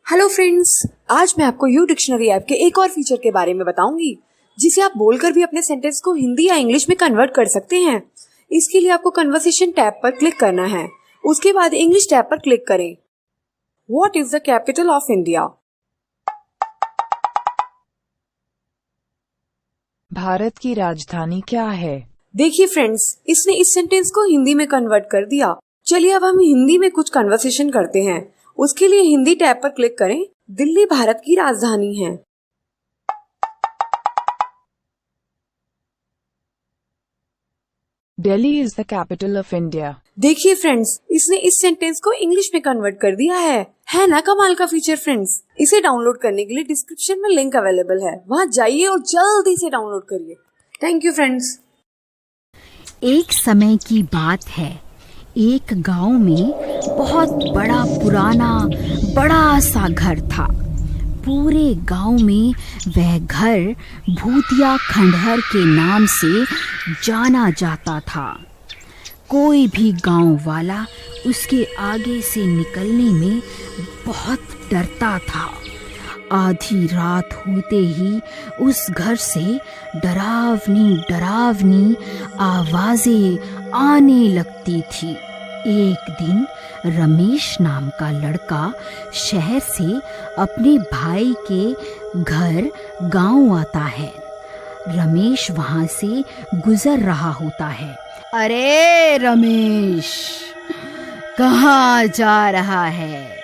Hello friends, आज मैं आपको यू डिक्शनरी ऐप के एक और फीचर के बारे में बताऊंगी जिसे आप बोलकर भी अपने सेंटेंस को हिंदी या इंग्लिश में कन्वर्ट कर सकते हैं। इसके लिए आपको कन्वर्सेशन टैब पर क्लिक करना है। उसके बाद इंग्लिश टैब पर क्लिक करें। What is the capital of India? Bharat की राजधानी क्या है? देखिए फ्रेंड्स, इसने इस सेंटेंस को हिंदी में कन्वर्ट कर दिया। चलिए अब हम हिंदी में कुछ कन्वर्सेशन करते हैं। उसके लिए हिंदी टैब पर क्लिक करें। दिल्ली भारत की राजधानी है। Delhi is the capital of India. देखिए फ्रेंड्स, इसने इस सेंटेंस को इंग्लिश में कन्वर्ट कर दिया है ना कमाल का फीचर फ्रेंड्स। इसे डाउनलोड करने के लिए डिस्क्रिप्शन में लिंक अवेलेबल है, वहाँ जाइए और जल्दी से डाउनलोड करिए। Thank you friends. एक समय की बात है, एक गांव में बहुत बड़ा पुराना बड़ा सा घर था। पूरे गांव में वह घर भूतिया खंडहर के नाम से जाना जाता था। कोई भी गांव वाला उसके आगे से निकलने में बहुत डरता था। आधी रात होते ही उस घर से डरावनी आवाजें आने लगती थी। एक दिन रमेश नाम का लड़का शहर से अपने भाई के घर गांव आता है। रमेश वहां से गुजर रहा होता है। अरे रमेश, कहाँ जा रहा है?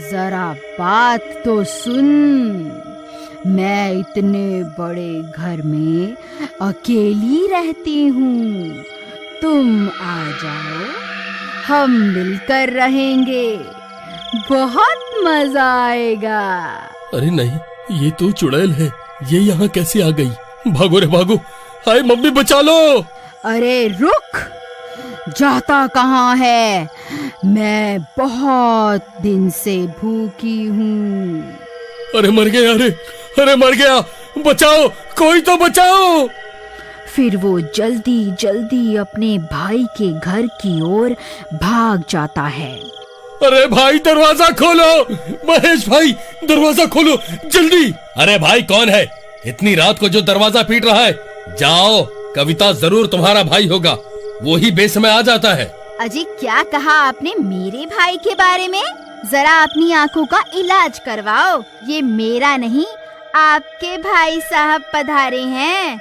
जरा बात तो सुन। मैं इतने बड़े घर में अकेली रहती हूँ, तुम आ जाओ, हम मिलकर रहेंगे, बहुत मजा आएगा। अरे नहीं, ये तो चुड़ैल है। ये यहाँ कैसे आ गई? भागो रे भागो, हाय मम्मी बचा लो। अरे रुक, जाता कहाँ है? मैं बहुत दिन से भूखी हूँ। अरे मर गया, अरे मर गया, बचाओ, कोई तो बचाओ। फिर वो जल्दी जल्दी अपने भाई के घर की ओर भाग जाता है। अरे भाई दरवाजा खोलो, महेश भाई दरवाजा खोलो जल्दी। अरे भाई कौन है इतनी रात को जो दरवाजा पीट रहा है? जाओ, कविता जरूर तुम्हारा भाई होगा, वो ही बेसमय आ जाता है। अजी क्या कहा आपने मेरे भाई के बारे में? जरा अपनी आंखों का इलाज करवाओ। ये मेरा नहीं, आपके भाई साहब पधारे हैं।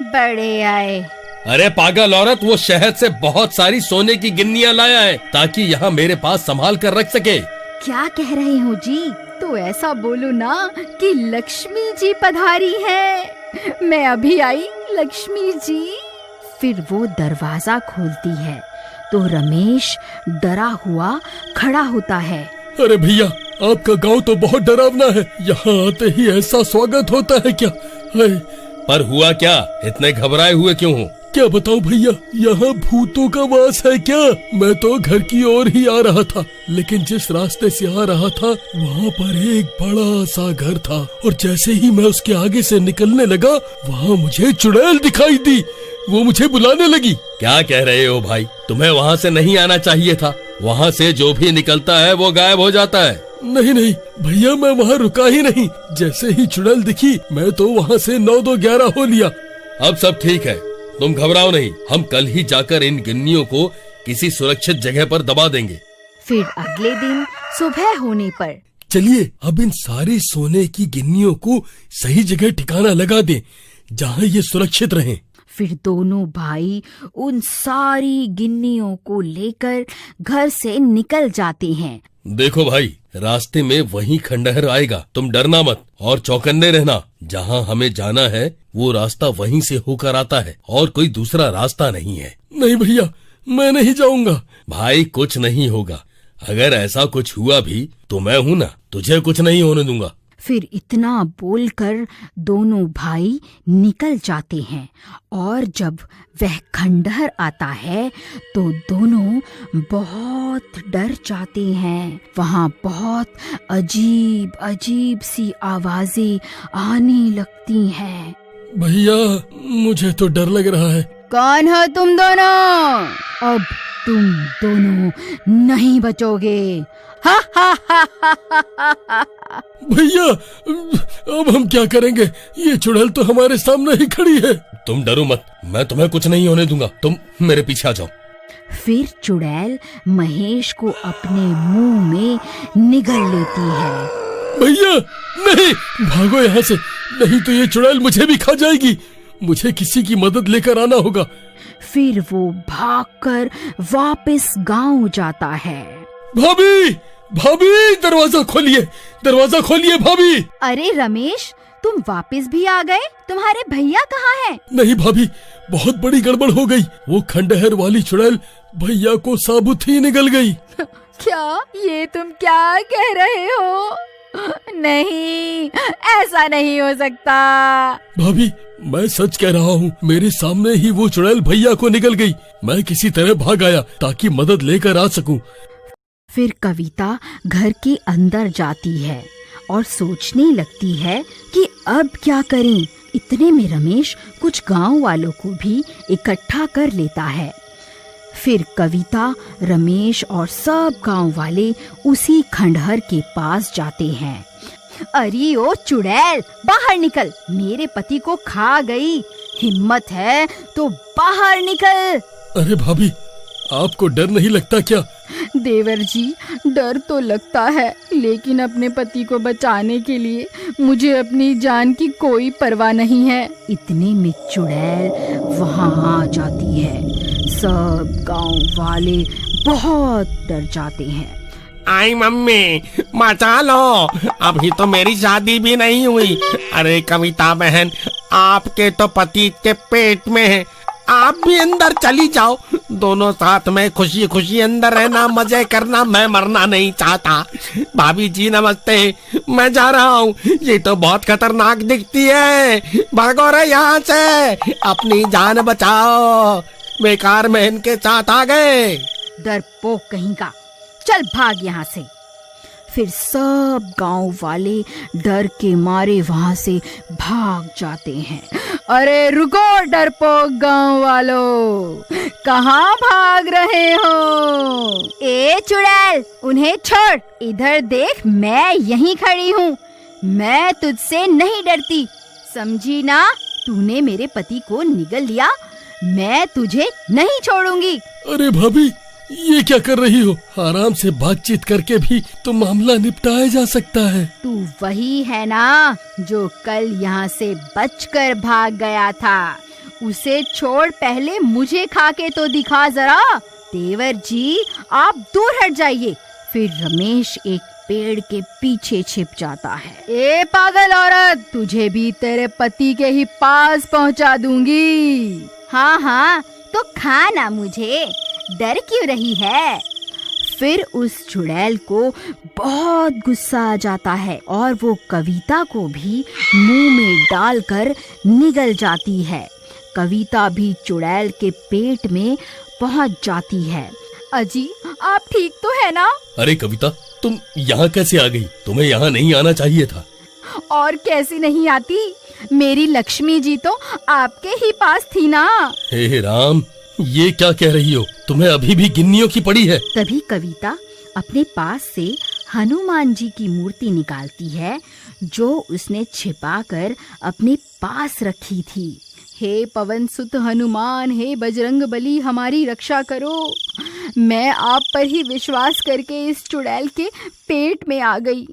बड़े आए। अरे पागल औरत, वो शहर से बहुत सारी सोने की गिन्नियां लाया है ताकि यहाँ मेरे पास संभाल कर रख सके। क्या कह रहे हो जी? तो ऐसा बोलो ना कि लक्ष्मी जी पधारी है। मैं अभी आई लक्ष्मी जी। फिर वो दरवाजा खोलती है तो रमेश डरा हुआ खड़ा होता है। अरे भैया, आपका गांव तो बहुत डरावना है, यहाँ आते ही ऐसा स्वागत होता है क्या? पर हुआ क्या? इतने घबराए हुए क्यों हो? क्या बताऊं भैया, यहाँ भूतों का वास है क्या? मैं तो घर की ओर ही आ रहा था, लेकिन जिस रास्ते से आ रहा था वहाँ पर एक बड़ा सा घर था, और जैसे ही मैं उसके आगे से निकलने लगा वहाँ मुझे चुड़ैल दिखाई दी। वो मुझे बुलाने लगी। क्या कह रहे हो भाई? तुम्हें वहाँ से नहीं आना चाहिए था। वहाँ से जो भी निकलता है वो गायब हो जाता है। नहीं भैया, मैं वहाँ रुका ही नहीं। जैसे ही चुड़ैल दिखी मैं तो वहाँ से 9-2-11 हो लिया। अब सब ठीक है, तुम घबराओ नहीं। हम कल ही जाकर इन गिन्नियों को किसी सुरक्षित जगह पर दबा देंगे। फिर अगले दिन सुबह होने पर चलिए अब इन सारे सोने की गिन्नियों को सही जगह ठिकाना लगा दें, जहाँ ये सुरक्षित रहें। फिर दोनों भाई उन सारी गिन्नियों को लेकर घर से निकल जाते हैं। देखो भाई, रास्ते में वही खंडहर आएगा, तुम डरना मत और चौकन्ने रहना। जहाँ हमें जाना है वो रास्ता वहीं से होकर आता है और कोई दूसरा रास्ता नहीं है। नहीं भैया, मैं नहीं जाऊंगा। भाई कुछ नहीं होगा, अगर ऐसा कुछ हुआ भी तो मैं हूँ ना, तुझे कुछ नहीं होने दूंगा। फिर इतना बोलकर दोनों भाई निकल जाते हैं, और जब वह खंडहर आता है तो दोनों बहुत डर जाते हैं। वहाँ बहुत अजीब अजीब सी आवाजें आने लगती हैं। भैया मुझे तो डर लग रहा है। कौन हो तुम दोनों? अब तुम दोनों नहीं बचोगे। हा हा हा हा हा हा। भैया अब हम क्या करेंगे? ये चुड़ैल तो हमारे सामने ही खड़ी है। तुम डरो मत, मैं तुम्हें कुछ नहीं होने दूंगा। तुम मेरे पीछे आ जाओ। फिर चुड़ैल महेश को अपने मुंह में निगल लेती है। भैया नहीं, भागो यहाँ से, नहीं तो ये चुड़ैल मुझे भी खा जाएगी। मुझे किसी की मदद लेकर आना होगा। फिर वो भागकर वापस गांव जाता है। भाभी, भाभी दरवाजा खोलिए, दरवाजा खोलिए भाभी। अरे रमेश, तुम वापस भी आ गए? तुम्हारे भैया कहाँ हैं? नहीं भाभी, बहुत बड़ी गड़बड़ हो गई। वो खंडहर वाली चुड़ैल भैया को साबुत ही निगल गई। क्या ये तुम क्या कह रहे हो? नहीं, ऐसा नहीं हो सकता। भाभी मैं सच कह रहा हूँ, मेरे सामने ही वो चुड़ैल भैया को निगल गई। मैं किसी तरह भाग आया ताकि मदद लेकर आ सकूं। फिर कविता घर के अंदर जाती है और सोचने लगती है कि अब क्या करें। इतने में रमेश कुछ गांव वालों को भी इकट्ठा कर लेता है। फिर कविता, रमेश और सब गांव वाले उसी खंडहर के पास जाते हैं। अरे ओ चुड़ैल, बाहर निकल, मेरे पति को खा गई। हिम्मत है तो बाहर निकल। अरे भाभी, आपको डर नहीं लगता क्या? देवर जी, डर तो लगता है, लेकिन अपने पति को बचाने के लिए मुझे अपनी जान की कोई परवाह नहीं है। इतने में चुड़ैल वहाँ आ जाती है। सब गांव वाले बहुत डर जाते हैं। आई मम्मी, मचा लो, अभी तो मेरी शादी भी नहीं हुई। अरे कविता बहन, आपके तो पति के पेट में है, आप भी अंदर चली जाओ। दोनों साथ में खुशी खुशी अंदर रहना, मजे करना। मैं मरना नहीं चाहता। भाभी जी नमस्ते, मैं जा रहा हूँ। ये तो बहुत खतरनाक दिखती है, भागो रे यहाँ से, अपनी जान बचाओ। बेकार में इनके साथ आ गए। डरपोक कहीं का, चल भाग यहाँ से। फिर सब गांव वाले डर के मारे वहां से भाग जाते हैं। अरे रुको डरपोक गांव वालों, कहाँ भाग रहे हो? ए चुड़ैल, उन्हें छोड़, इधर देख, मैं यहीं खड़ी हूँ। मैं तुझसे नहीं डरती, समझी ना? तूने मेरे पति को निगल लिया, मैं तुझे नहीं छोड़ूंगी। अरे भाभी, ये क्या कर रही हो? आराम से बातचीत करके भी तो मामला निपटाया जा सकता है। तू वही है ना जो कल यहाँ से बचकर भाग गया था? उसे छोड़, पहले मुझे खा के तो दिखा जरा। देवर जी, आप दूर हट जाइए। फिर रमेश एक पेड़ के पीछे छिप जाता है। ए पागल औरत, तुझे भी तेरे पति के ही पास पहुँचा दूंगी। हाँ हाँ, तो खा ना मुझे, डर क्यों रही है? फिर उस चुड़ैल को बहुत गुस्सा आ जाता है और वो कविता को भी मुंह में डालकर निगल जाती है। कविता भी चुड़ैल के पेट में पहुंच जाती है। अजी, आप ठीक तो है ना? अरे कविता, तुम यहाँ कैसे आ गई? तुम्हें यहाँ नहीं आना चाहिए था। और कैसी नहीं आती? मेरी लक्ष्मी जी तो आपके ही पास थी ना। हे राम, ये क्या कह रही हो? तुम्हें अभी भी गिन्नियों की पड़ी है। तभी कविता अपने पास से हनुमान जी की मूर्ति निकालती है, जो उसने छिपाकर अपने पास रखी थी। हे पवन सुत हनुमान, हे बजरंग बली, हमारी रक्षा करो। मैं आप पर ही विश्वास करके इस चुड़ैल के पेट में आ गई,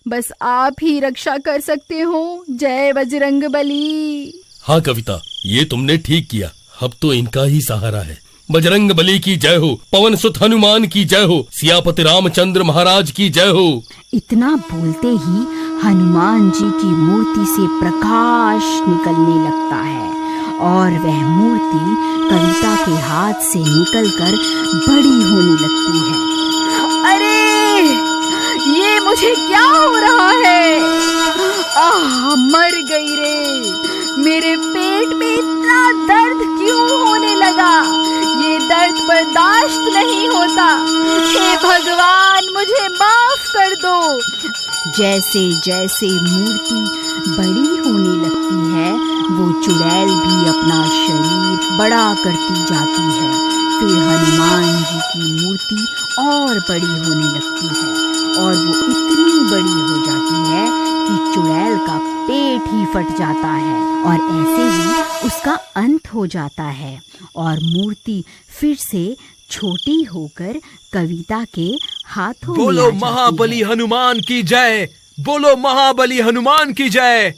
बस आप ही रक्षा कर सकते हो। जय बजरंग बली। हाँ कविता, ये तुमने ठीक किया। अब तो इनका ही सहारा है। बजरंग बली की जय हो, पवन सुत हनुमान की जय हो, सियापति रामचंद्र महाराज की जय हो। इतना बोलते ही हनुमान जी की मूर्ति से प्रकाश निकलने लगता है और वह मूर्ति कविता के हाथ से निकलकर बड़ी होने लगती है। अरे, ये मुझे क्या हो रहा है? मर गई रे। मेरे पेट में इतना दर्द क्यों होने लगा? ये दर्द बर्दाश्त नहीं होता। हे भगवान, मुझे माफ कर दो। जैसे जैसे मूर्ति बड़ी होने लगती है, वो चुड़ैल भी अपना शरीर बड़ा करती जाती है। फिर हनुमान जी की मूर्ति और बड़ी होने लगती है और वो इतनी बड़ी हो जाती है कि चुड़ैल का पेट ही फट जाता है और ऐसे ही उसका अंत हो जाता है और मूर्ति फिर से छोटी होकर कविता के हाथों में आ बोलो जाती महाबली है। हनुमान की जय, बोलो महाबली हनुमान की जय।